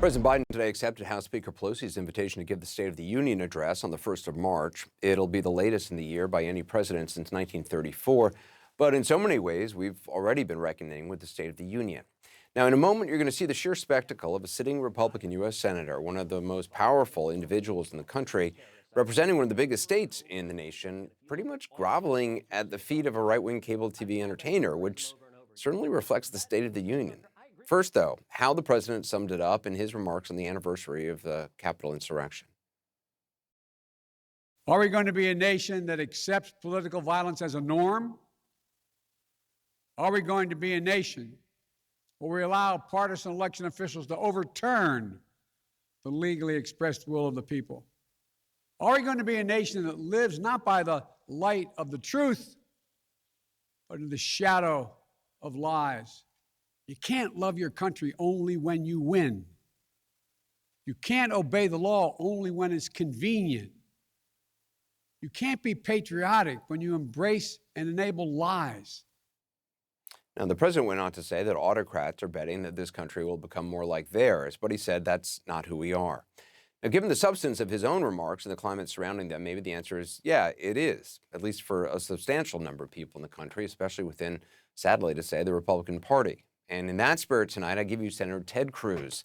President Biden today accepted House Speaker Pelosi's invitation to give the State of the Union address on the 1st of March. It'll be the latest in the year by any president since 1934. But in so many ways, we've already been reckoning with the State of the Union. Now, in a moment, you're going to see the sheer spectacle of a sitting Republican U.S. Senator, one of the most powerful individuals in the country, representing one of the biggest states in the nation, pretty much groveling at the feet of a right-wing cable TV entertainer, which certainly reflects the State of the Union. First, though, how the president summed it up in his remarks on the anniversary of the Capitol insurrection. Are we going to be a nation that accepts political violence as a norm? Are we going to be a nation where we allow partisan election officials to overturn the legally expressed will of the people? Are we going to be a nation that lives not by the light of the truth, but in the shadow of lies? You can't love your country only when you win. You can't obey the law only when it's convenient. You can't be patriotic when you embrace and enable lies. Now, the president went on to say that autocrats are betting that this country will become more like theirs, but he said that's not who we are. Now, given the substance of his own remarks and the climate surrounding them, maybe the answer is, yeah, it is, at least for a substantial number of people in the country, especially within, sadly to say, the Republican Party. And in that spirit tonight, I give you Senator Ted Cruz,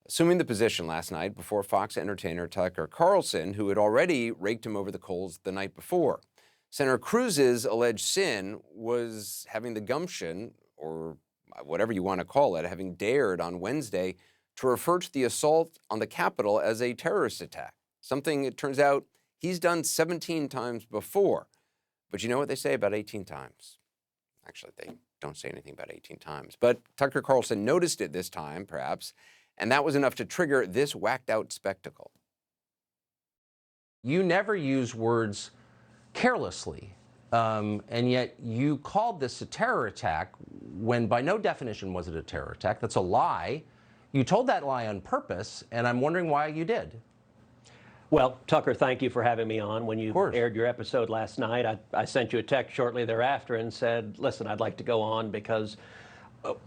assuming the position last night before Fox entertainer Tucker Carlson, who had already raked him over the coals the night before. Senator Cruz's alleged sin was having the gumption, or whatever you want to call it, having dared on Wednesday to refer to the assault on the Capitol as a terrorist attack, something it turns out he's done 17 times before. But you know what they say about 18 times? Actually, they don't say anything about 18 times. But Tucker Carlson noticed it this time, perhaps, and that was enough to trigger this whacked-out spectacle. You never use words carelessly, and yet you called this a terror attack when by no definition was it a terror attack. That's a lie. You told that lie on purpose, and I'm wondering why you did. Well, Tucker, thank you for having me on. When you aired your episode last night, I sent you a text shortly thereafter and said, listen, I'd like to go on because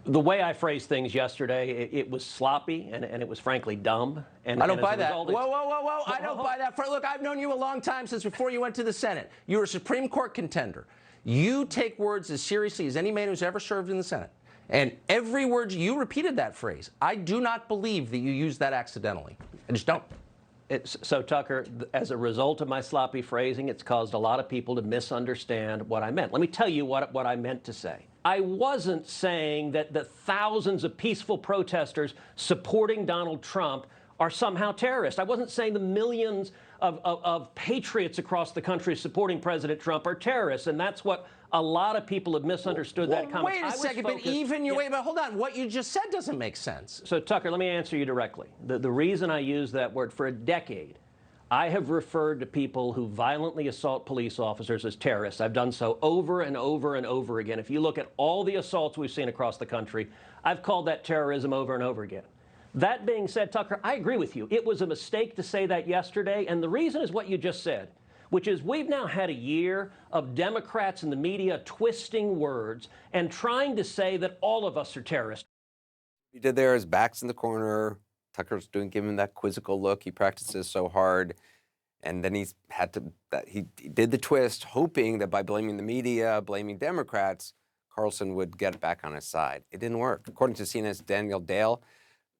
the way I phrased things yesterday, it was sloppy and it was frankly dumb. And I don't buy that. Result, whoa. I don't buy that. Look, I've known you a long time, since before you went to the Senate. You were a Supreme Court contender. You take words as seriously as any man who's ever served in the Senate. And every word you repeated that phrase. I do not believe that you used that accidentally. I just don't. So, Tucker, as a result of my sloppy phrasing, it's caused a lot of people to misunderstand what I meant. Let me tell you what I meant to say. I wasn't saying that the thousands of peaceful protesters supporting Donald Trump are somehow terrorists. I wasn't saying the millions of patriots across the country supporting President Trump are terrorists, and that's what a lot of people have misunderstood that comment. Wait a second, but even your wait, but hold on. What you just said doesn't make sense. So, Tucker, let me answer you directly. The reason I use that word, for a decade, I have referred to people who violently assault police officers as terrorists. I've done so over and over and over again. If you look at all the assaults we've seen across the country, I've called that terrorism over and over again. That being said, Tucker, I agree with you. It was a mistake to say that yesterday, and the reason is what you just said, which is we've now had a year of Democrats in the media twisting words and trying to say that all of us are terrorists. He did there, his back's in the corner. Tucker's giving him that quizzical look. He practices so hard. And then he did the twist, hoping that by blaming the media, blaming Democrats, Carlson would get back on his side. It didn't work. According to CNN's Daniel Dale,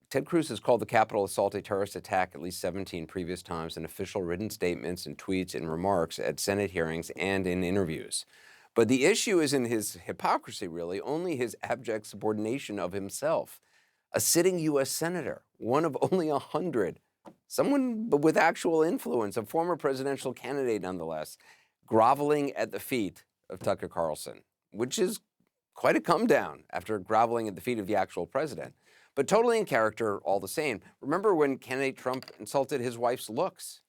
Ted Cruz has called the Capitol assault a terrorist attack at least 17 previous times in official written statements and tweets and remarks at Senate hearings and in interviews. But the issue isn't his hypocrisy, really, only his abject subordination of himself. A sitting U.S. senator, one of only 100, someone with actual influence, a former presidential candidate nonetheless, groveling at the feet of Tucker Carlson, which is quite a come down after groveling at the feet of the actual president. But totally in character all the same. Remember when candidate Trump insulted his wife's looks?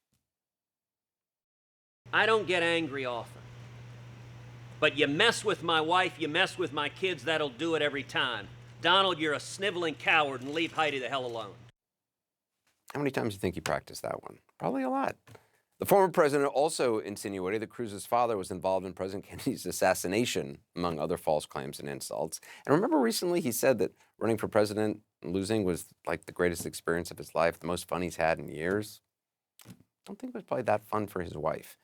I don't get angry often. But you mess with my wife, you mess with my kids, that'll do it every time. Donald, you're a sniveling coward, and leave Heidi the hell alone. How many times do you think he practiced that one? Probably a lot. The former president also insinuated that Cruz's father was involved in President Kennedy's assassination, among other false claims and insults. And remember recently he said that running for president and losing was like the greatest experience of his life, the most fun he's had in years. I don't think it was probably that fun for his wife.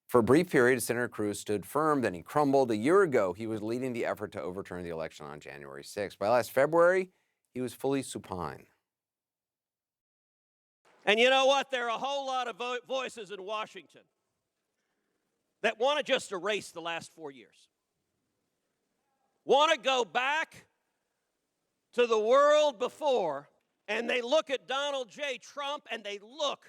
For a brief period, Senator Cruz stood firm, then he crumbled. A year ago, he was leading the effort to overturn the election on January 6th. By last February, he was fully supine. And you know what? There are a whole lot of voices in Washington that want to just erase the last 4 years. Want to go back to the world before, and they look at Donald J. Trump and they look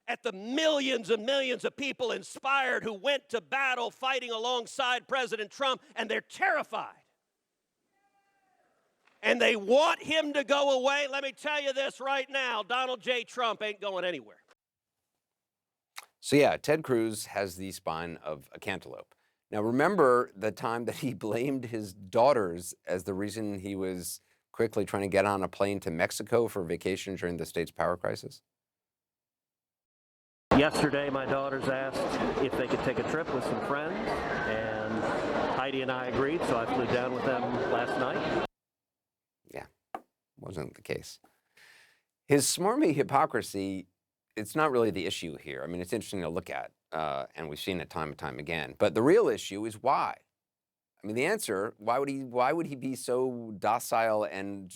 at the millions and millions of people inspired who went to battle fighting alongside President Trump, and they're terrified. And they want him to go away. Let me tell you this right now, Donald J. Trump ain't going anywhere. So yeah, Ted Cruz has the spine of a cantaloupe. Now remember the time that he blamed his daughters as the reason he was quickly trying to get on a plane to Mexico for vacation during the state's power crisis? Yesterday, my daughters asked if they could take a trip with some friends, and Heidi and I agreed, so I flew down with them last night. Yeah, wasn't the case. His smarmy hypocrisy, it's not really the issue here. I mean, it's interesting to look at, and we've seen it time and time again. But the real issue is why. I mean, the answer, why would he be so docile and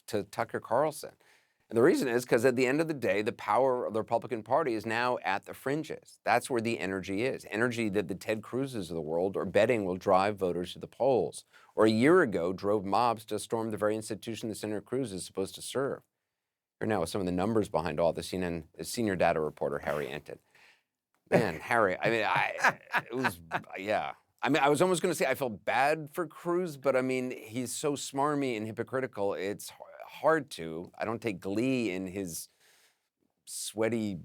to Tucker Carlson? And the reason is because at the end of the day, the power of the Republican Party is now at the fringes. That's where the energy is. Energy that the Ted Cruzes of the world are betting will drive voters to the polls. Or a year ago, drove mobs to storm the very institution that Senator Cruz is supposed to serve. Here now with some of the numbers behind all this, CNN senior data reporter Harry Enton. Man, Harry, I mean, I was almost going to say I felt bad for Cruz, but I mean, he's so smarmy and hypocritical, it's hard to. I don't take glee in his sweaty,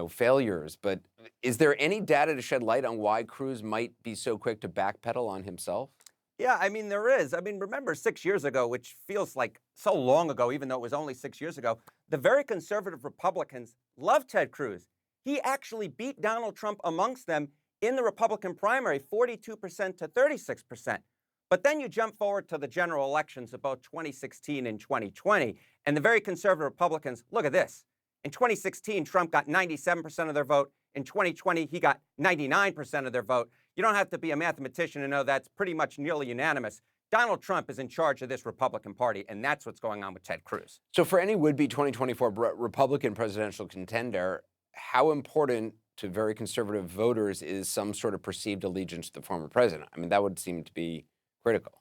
failures, but is there any data to shed light on why Cruz might be so quick to backpedal on himself? Yeah, I mean, there is. I mean, remember 6 years ago, which feels like so long ago, even though it was only 6 years ago, the very conservative Republicans loved Ted Cruz. He actually beat Donald Trump amongst them in the Republican primary, 42% to 36%. But then you jump forward to the general elections of both 2016 and 2020, and the very conservative Republicans, look at this. In 2016, Trump got 97% of their vote. In 2020, he got 99% of their vote. You don't have to be a mathematician to know that's pretty much nearly unanimous. Donald Trump is in charge of this Republican Party, and that's what's going on with Ted Cruz. So for any would-be 2024 Republican presidential contender, how important to very conservative voters is some sort of perceived allegiance to the former president? I mean, that would seem to be critical.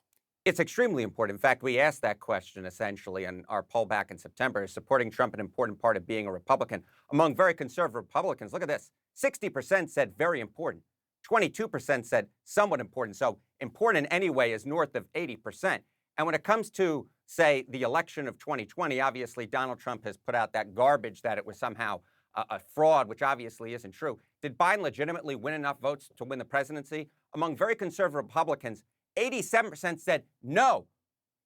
It's extremely important. In fact, we asked that question essentially in our poll back in September. Is supporting Trump an important part of being a Republican? Among very conservative Republicans, look at this. 60% said very important. 22% said somewhat important. So important in any way is north of 80%. And when it comes to, say, the election of 2020, obviously Donald Trump has put out that garbage that it was somehow a fraud, which obviously isn't true. Did Biden legitimately win enough votes to win the presidency? Among very conservative Republicans, 87% said no.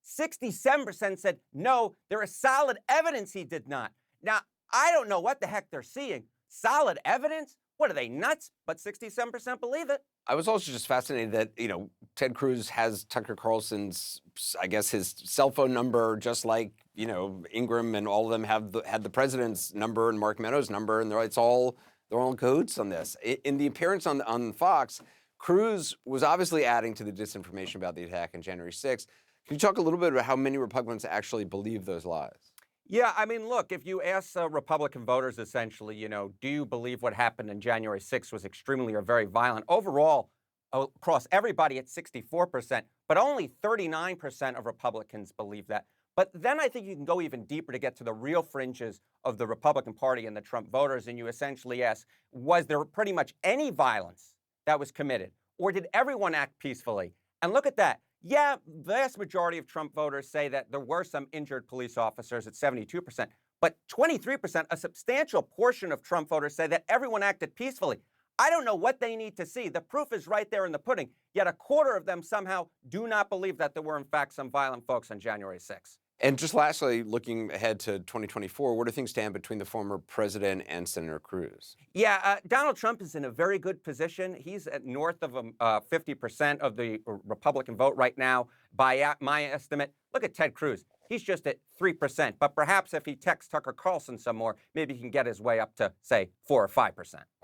67% said no. There is solid evidence he did not. Now, I don't know what the heck they're seeing. Solid evidence? What are they, nuts? But 67% believe it. I was also just fascinated that, Ted Cruz has Tucker Carlson's, I guess, his cell phone number, just like, Ingram and all of them had the president's number and Mark Meadows' number, and they're all in cahoots on this. In the appearance on Fox, Cruz was obviously adding to the disinformation about the attack on January 6th. Can you talk a little bit about how many Republicans actually believe those lies? Yeah, I mean, look, if you ask Republican voters, essentially, do you believe what happened on January 6th was extremely or very violent? Overall, across everybody, it's 64%, but only 39% of Republicans believe that. But then I think you can go even deeper to get to the real fringes of the Republican Party and the Trump voters, and you essentially ask, was there pretty much any violence that was committed, or did everyone act peacefully? And look at that. Yeah, the vast majority of Trump voters say that there were some injured police officers at 72%, but 23%, a substantial portion of Trump voters say that everyone acted peacefully. I don't know what they need to see. The proof is right there in the pudding, yet a quarter of them somehow do not believe that there were, in fact, some violent folks on January 6th. And just lastly, looking ahead to 2024, where do things stand between the former president and Senator Cruz? Yeah, Donald Trump is in a very good position. He's at north of 50% of the Republican vote right now, by my estimate. Look at Ted Cruz. He's just at 3%. But perhaps if he texts Tucker Carlson some more, maybe he can get his way up to, say, 4 or 5%.